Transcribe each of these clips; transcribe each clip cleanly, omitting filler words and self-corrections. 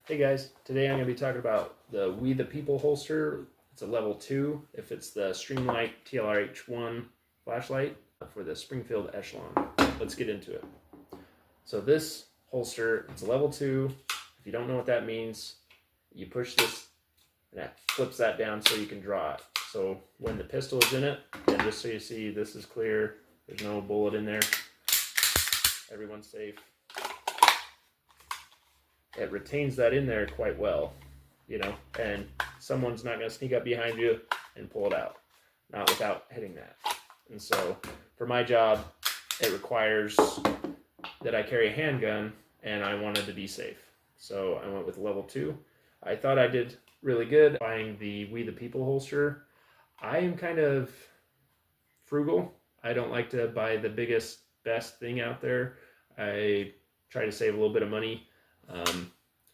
Hey guys, today I'm going to be talking about the We the People holster. It's a level 2 if it's the Streamlight TLRH1 flashlight for the Springfield Echelon. Let's get into it. So this holster, it's a level 2. If you don't know what that means, you push this and that flips that down so you can draw it. So when the pistol is in it, and just so you see, this is clear, there's no bullet in there, everyone's safe. It retains that in there quite well, and someone's not going to sneak up behind you and pull it out, not without hitting that. And so for my job, it requires that I carry a handgun, and I wanted to be safe. So I went with level 2. I thought I did really good buying the We the People holster. I am kind of frugal. I don't like to buy the biggest, best thing out there. I try to save a little bit of money.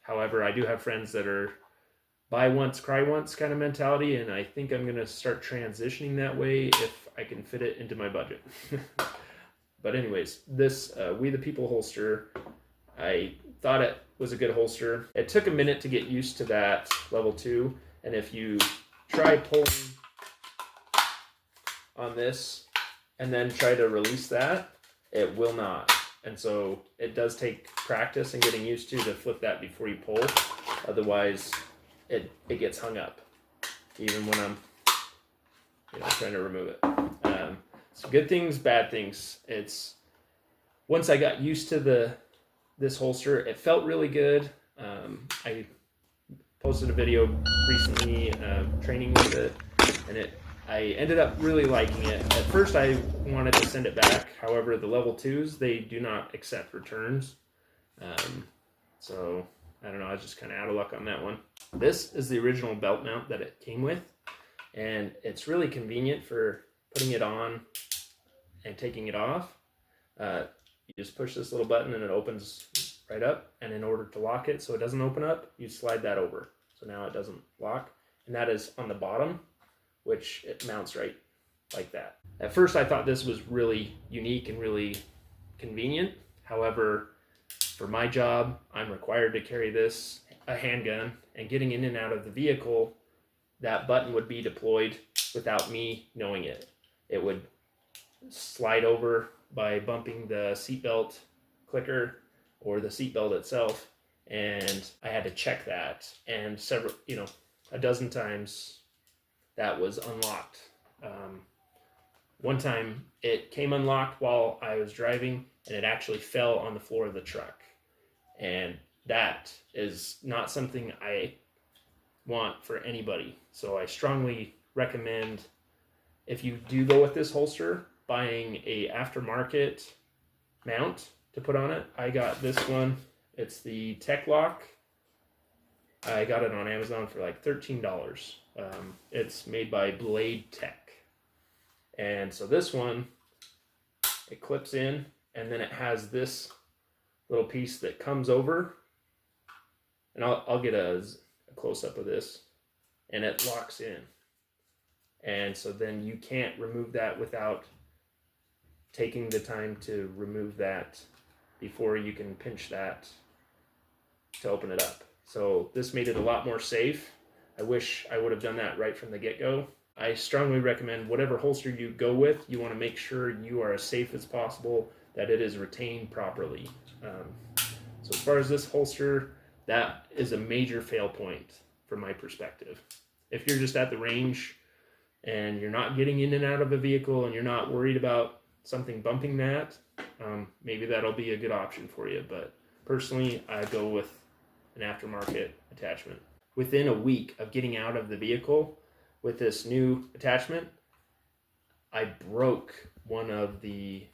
However, I do have friends that are buy once, cry once kind of mentality, and I think I'm going to start transitioning that way if I can fit it into my budget. But anyways, this We the People holster, I thought it was a good holster. It took a minute to get used to that level 2, and if you try pulling on this and then try to release that, it will not. And so it does take practice and getting used to flip that before you pull. Otherwise, it gets hung up, even when I'm trying to remove it. So good things, bad things. It's once I got used to this holster, it felt really good. I posted a video recently training with it, and I ended up really liking it. At first, I wanted to send it back. However, the level 2s, they do not accept returns. So, I don't know, I was just kind of out of luck on that one. This is the original belt mount that it came with. And it's really convenient for putting it on and taking it off. You just push this little button and it opens right up. And in order to lock it so it doesn't open up, you slide that over. So now it doesn't lock. And that is on the bottom, which it mounts right like that. At first, I thought this was really unique and really convenient. However, for my job, I'm required to carry a handgun, and getting in and out of the vehicle, that button would be deployed without me knowing it. It would slide over by bumping the seatbelt clicker or the seatbelt itself, and I had to check that. And a dozen times that was unlocked. One time it came unlocked while I was driving, and it actually fell on the floor of the truck. And that is not something I want for anybody. So I strongly recommend, if you do go with this holster, buying a aftermarket mount to put on it. I got this one. It's the Tech Lock. I got it on Amazon for like $13. It's made by Blade Tech. And so this one, it clips in, and then it has this little piece that comes over, and I'll get a close-up of this, and it locks in. And so then you can't remove that without taking the time to remove that before you can pinch that to open it up. So this made it a lot more safe. I wish I would have done that right from the get-go. I strongly recommend whatever holster you go with, you want to make sure you are as safe as possible, that it is retained properly. So as far as this holster, that is a major fail point from my perspective. If you're just at the range and you're not getting in and out of a vehicle and you're not worried about something bumping that, maybe that'll be a good option for you. But personally, I go with an aftermarket attachment. Within a week of getting out of the vehicle with this new attachment, I broke one of the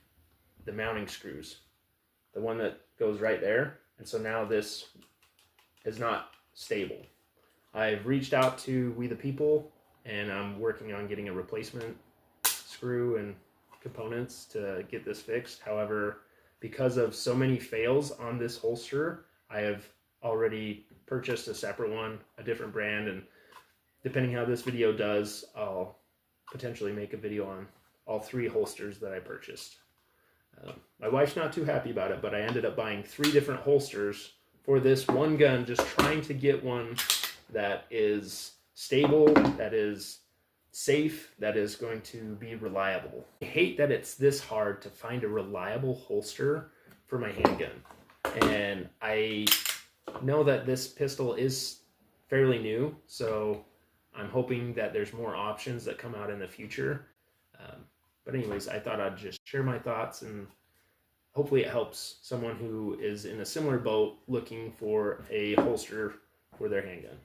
mounting screws, the one that goes right there, and so now this is not stable. I've reached out to We the People, and I'm working on getting a replacement screw and components to get this fixed. However, because of so many fails on this holster, I have already purchased a separate one, a different brand, and depending how this video does, I'll potentially make a video on all 3 holsters that I purchased. My wife's not too happy about it, but I ended up buying 3 different holsters for this one gun, just trying to get one that is stable, that is safe, that is going to be reliable. I hate that it's this hard to find a reliable holster for my handgun. And I know that this pistol is fairly new, so I'm hoping that there's more options that come out in the future. But anyways, I thought I'd just share my thoughts, and hopefully it helps someone who is in a similar boat looking for a holster for their handgun.